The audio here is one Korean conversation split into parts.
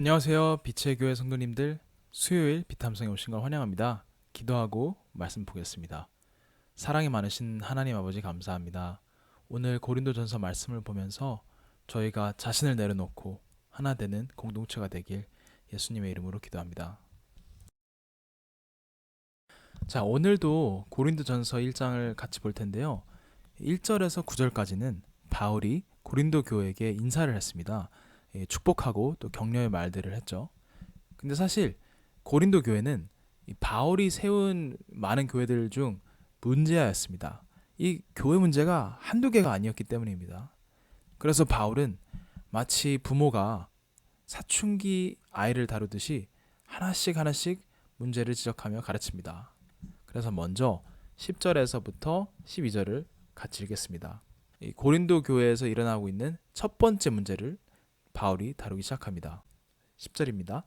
안녕하세요. 빛의 교회 성도님들, 수요일 비탐성에 오신 걸 환영합니다. 기도하고 말씀 보겠습니다. 사랑이 많으신 하나님 아버지 감사합니다. 오늘 고린도전서 말씀을 보면서 저희가 자신을 내려놓고 하나 되는 공동체가 되길 예수님의 이름으로 기도합니다. 자, 오늘도 고린도전서 1장을 같이 볼 텐데요. 1절에서 9절까지는 바울이 고린도 교회에게 인사를 했습니다. 축복하고 또 격려의 말들을 했죠. 근데 사실 고린도 교회는 이 바울이 세운 많은 교회들 중 문제아였습니다. 이 교회 문제가 한두 개가 아니었기 때문입니다. 그래서 바울은 마치 부모가 사춘기 아이를 다루듯이 하나씩 하나씩 문제를 지적하며 가르칩니다. 그래서 먼저 10절에서부터 12절을 같이 읽겠습니다. 이 고린도 교회에서 일어나고 있는 첫 번째 문제를 바울이 다루기 시작합니다. 10절입니다.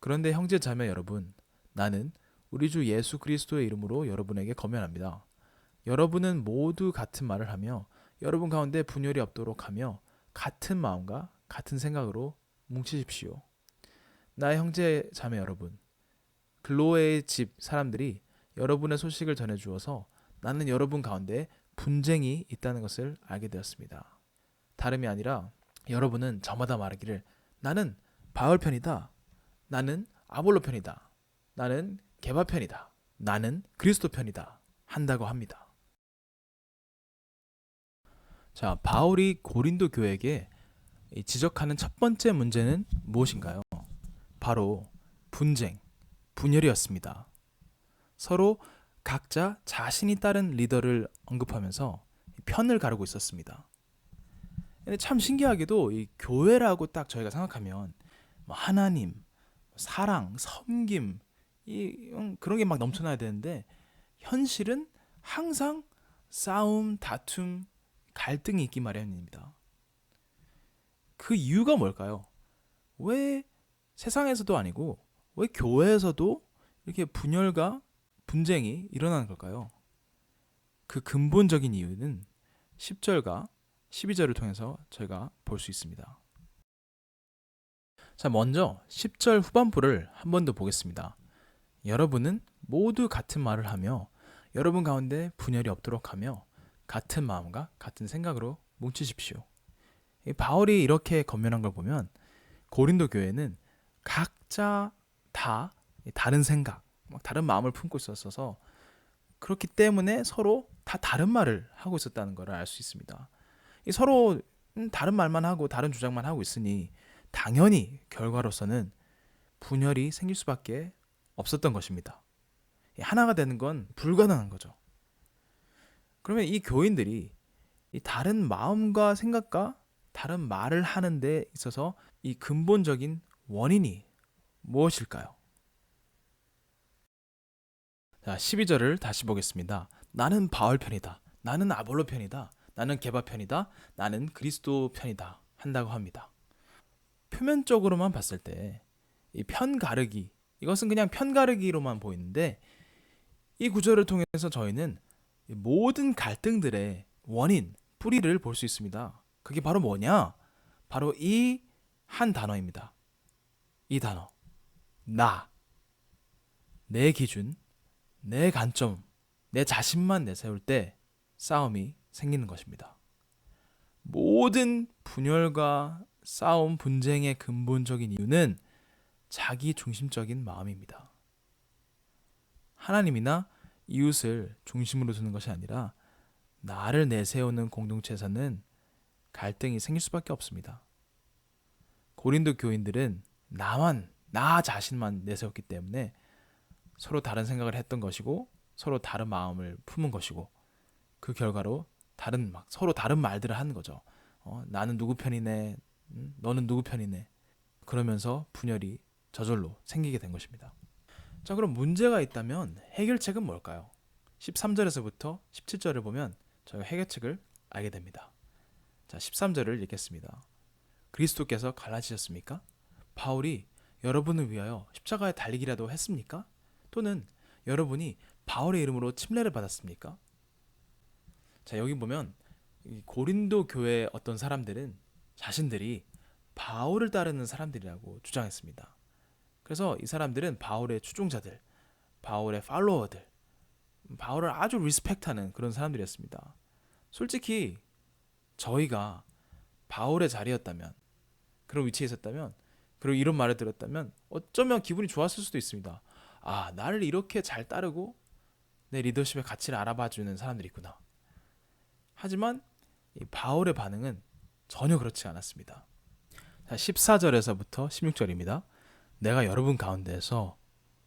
그런데 형제 자매 여러분, 나는 우리 주 예수 그리스도의 이름으로 여러분에게 권면합니다. 여러분은 모두 같은 말을 하며 여러분 가운데 분열이 없도록 하며 같은 마음과 같은 생각으로 뭉치십시오. 나의 형제 자매 여러분, 글로의 집 사람들이 여러분의 소식을 전해주어서 나는 여러분 가운데 분쟁이 있다는 것을 알게 되었습니다. 다름이 아니라 여러분은 저마다 말하기를 나는 바울 편이다. 나는 아볼로 편이다. 나는 게바 편이다. 나는 그리스도 편이다. 한다고 합니다. 자, 바울이 고린도 교회에게 지적하는 첫 번째 문제는 무엇인가요? 바로 분쟁, 분열이었습니다. 서로 각자 자신이 따른 리더를 언급하면서 편을 가르고 있었습니다. 근데 참 신기하게도 이 교회라고 딱 저희가 생각하면 하나님, 사랑, 섬김 그런 게 막 넘쳐나야 되는데 현실은 항상 싸움, 다툼, 갈등이 있기 마련입니다. 그 이유가 뭘까요? 왜 세상에서도 아니고 왜 교회에서도 이렇게 분열과 분쟁이 일어나는 걸까요? 그 근본적인 이유는 10절과 12절을 통해서 저희가 볼 수 있습니다. 자, 먼저 10절 후반부를 한 번 더 보겠습니다. 여러분은 모두 같은 말을 하며 여러분 가운데 분열이 없도록 하며 같은 마음과 같은 생각으로 뭉치십시오. 바울이 이렇게 권면한 걸 보면 고린도 교회는 각자 다 다른 생각, 다른 마음을 품고 있었어서 그렇기 때문에 서로 다 다른 말을 하고 있었다는 걸 알 수 있습니다. 서로 다른 말만 하고 다른 주장만 하고 있으니 당연히 결과로서는 분열이 생길 수밖에 없었던 것입니다. 하나가 되는 건 불가능한 거죠. 그러면 이 교인들이 이 다른 마음과 생각과 다른 말을 하는 데 있어서 이 근본적인 원인이 무엇일까요? 자, 12절을 다시 보겠습니다. 나는 바울 편이다. 나는 아볼로 편이다. 나는 게바 편이다. 나는 그리스도 편이다. 한다고 합니다. 표면적으로만 봤을 때 이 편 가르기, 이것은 그냥 편 가르기로만 보이는데 이 구절을 통해서 저희는 모든 갈등들의 원인, 뿌리를 볼 수 있습니다. 그게 바로 뭐냐? 바로 이 한 단어입니다. 이 단어. 나. 내 기준, 내 관점, 내 자신만 내세울 때 싸움이 생기는 것입니다. 모든 분열과 싸움, 분쟁의 근본적인 이유는 자기 중심적인 마음입니다. 하나님이나 이웃을 중심으로 두는 것이 아니라 나를 내세우는 공동체에서는 갈등이 생길 수밖에 없습니다. 고린도 교인들은 나 자신만 내세웠기 때문에 서로 다른 생각을 했던 것이고 서로 다른 마음을 품은 것이고 그 결과로 서로 다른 말들을 하는 거죠. 나는 누구 편이네, 너는 누구 편이네. 그러면서 분열이 저절로 생기게 된 것입니다. 자, 그럼 문제가 있다면 해결책은 뭘까요? 13절에서부터 17절을 보면 저희가 해결책을 알게 됩니다. 자, 13절을 읽겠습니다. 그리스도께서 갈라지셨습니까? 바울이 여러분을 위하여 십자가에 달리기라도 했습니까? 또는 여러분이 바울의 이름으로 침례를 받았습니까? 자, 여기 보면 이 고린도 교회의 어떤 사람들은 자신들이 바울을 따르는 사람들이라고 주장했습니다. 그래서 이 사람들은 바울의 추종자들, 바울의 팔로워들, 바울을 아주 리스펙트하는 그런 사람들이었습니다. 솔직히 저희가 바울의 자리였다면, 그런 위치에 있었다면, 그리고 이런 말을 들었다면 어쩌면 기분이 좋았을 수도 있습니다. 아, 나를 이렇게 잘 따르고 내 리더십의 가치를 알아봐주는 사람들이 있구나. 하지만 이 바울의 반응은 전혀 그렇지 않았습니다. 14절에서부터 16절입니다. 내가 여러분 가운데에서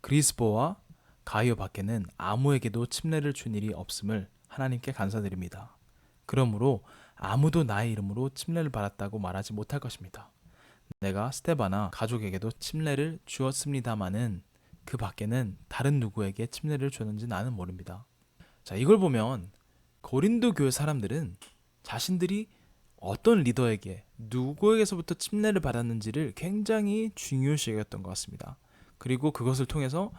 그리스보와 가이오 밖에는 아무에게도 침례를 준 일이 없음을 하나님께 감사드립니다. 그러므로 아무도 나의 이름으로 침례를 받았다고 말하지 못할 것입니다. 내가 스데바나 가족에게도 침례를 주었습니다마는 그 밖에는 다른 누구에게 침례를 줬는지 나는 모릅니다. 자, 이걸 보면 고린도 교회 사람들은 자신들이 어떤 리더에게 누구에게서부터 침례를 받았는지를 굉장히 중요시 여겼던 것 같습니다. 그리고 그것을 통해서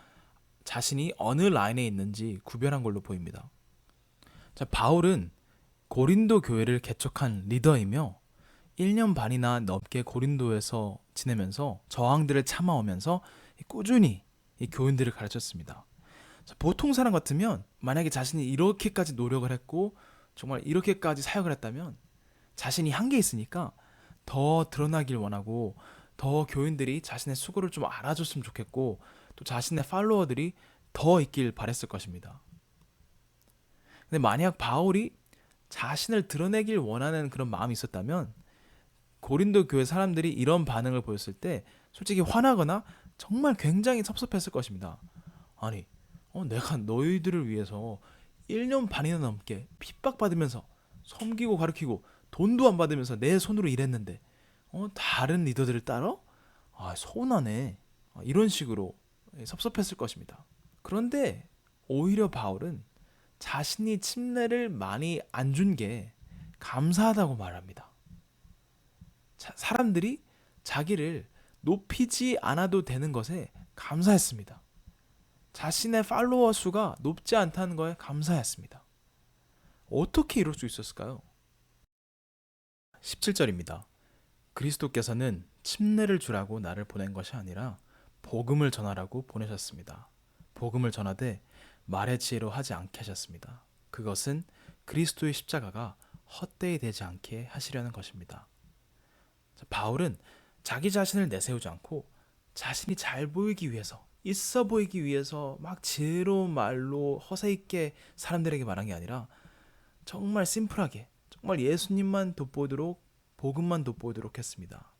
자신이 어느 라인에 있는지 구별한 걸로 보입니다. 자, 바울은 고린도 교회를 개척한 리더이며 1년 반이나 넘게 고린도에서 지내면서 저항들을 참아오면서 꾸준히 이 교인들을 가르쳤습니다. 자, 보통 사람 같으면 만약에 자신이 이렇게까지 노력을 했고 정말 이렇게까지 사역을 했다면 자신이 한계 있으니까 더 드러나길 원하고 더 교인들이 자신의 수고를 좀 알아줬으면 좋겠고 또 자신의 팔로워들이 더 있길 바랬을 것입니다. 근데 만약 바울이 자신을 드러내길 원하는 그런 마음이 있었다면 고린도 교회 사람들이 이런 반응을 보였을 때 솔직히 화나거나 정말 굉장히 섭섭했을 것입니다. 아니, 내가 너희들을 위해서 1년 반이나 넘게 핍박받으면서 섬기고 가르치고 돈도 안 받으면서 내 손으로 일했는데 다른 리더들을 따라? 아, 서운하네. 이런 식으로 섭섭했을 것입니다. 그런데 오히려 바울은 자신이 침례를 많이 안 준 게 감사하다고 말합니다. 사람들이 자기를 높이지 않아도 되는 것에 감사했습니다. 자신의 팔로워 수가 높지 않다는 거에 감사했습니다. 어떻게 이럴 수 있었을까요? 17절입니다. 그리스도께서는 침례를 주라고 나를 보낸 것이 아니라 복음을 전하라고 보내셨습니다. 복음을 전하되 말의 지혜로 하지 않게 하셨습니다. 그것은 그리스도의 십자가가 헛되이 되지 않게 하시려는 것입니다. 바울은 자기 자신을 내세우지 않고 자신이 잘 보이기 위해서, 있어 보이기 위해서 막 지혜로운 말로 허세 있게 사람들에게 말한 게 아니라 정말 심플하게, 정말 예수님만 돋보이도록, 복음만 돋보이도록 했습니다.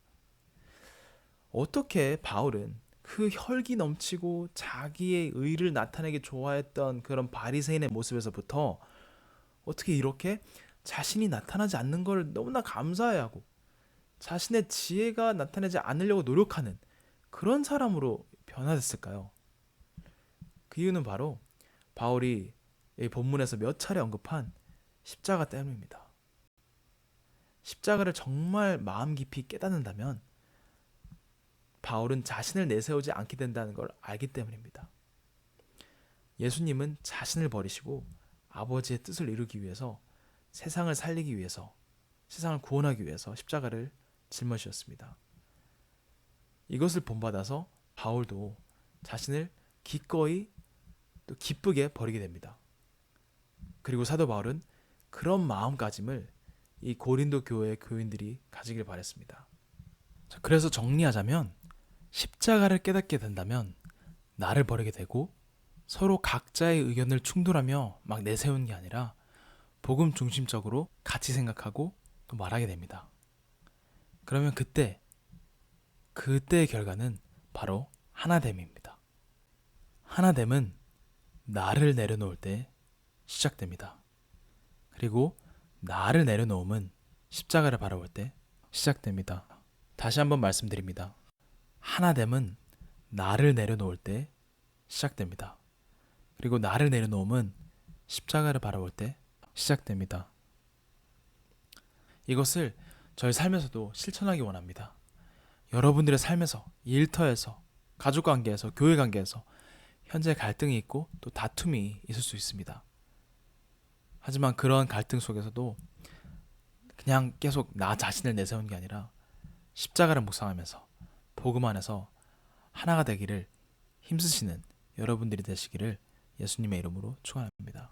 어떻게 바울은 그 혈기 넘치고 자기의 의를 나타내기 좋아했던 그런 바리새인의 모습에서부터 어떻게 이렇게 자신이 나타나지 않는 걸 너무나 감사해하고 자신의 지혜가 나타나지 않으려고 노력하는 그런 사람으로 변화됐을까요? 그 이유는 바로 바울이 이 본문에서 몇 차례 언급한 십자가 때문입니다. 십자가를 정말 마음 깊이 깨닫는다면 바울은 자신을 내세우지 않게 된다는 걸 알기 때문입니다. 예수님은 자신을 버리시고 아버지의 뜻을 이루기 위해서 세상을 살리기 위해서 세상을 구원하기 위해서 십자가를 짊어지셨습니다. 이것을 본받아서 바울도 자신을 기꺼이 또 기쁘게 버리게 됩니다. 그리고 사도 바울은 그런 마음가짐을 이 고린도 교회의 교인들이 가지길 바랬습니다. 자, 그래서 정리하자면 십자가를 깨닫게 된다면 나를 버리게 되고 서로 각자의 의견을 충돌하며 막 내세우는 게 아니라 복음 중심적으로 같이 생각하고 또 말하게 됩니다. 그러면 그때의 결과는 바로 하나됨입니다. 하나됨은 나를 내려놓을 때 시작됩니다. 그리고 나를 내려놓음은 십자가를 바라볼 때 시작됩니다. 다시 한번 말씀드립니다. 하나됨은 나를 내려놓을 때 시작됩니다. 그리고 나를 내려놓음은 십자가를 바라볼 때 시작됩니다. 이것을 저희 삶에서도 실천하기 원합니다. 여러분들의 삶에서, 일터에서, 가족관계에서, 교회관계에서 현재 갈등이 있고 또 다툼이 있을 수 있습니다. 하지만 그런 갈등 속에서도 그냥 계속 나 자신을 내세우는 게 아니라 십자가를 묵상하면서 복음 안에서 하나가 되기를 힘쓰시는 여러분들이 되시기를 예수님의 이름으로 축원합니다.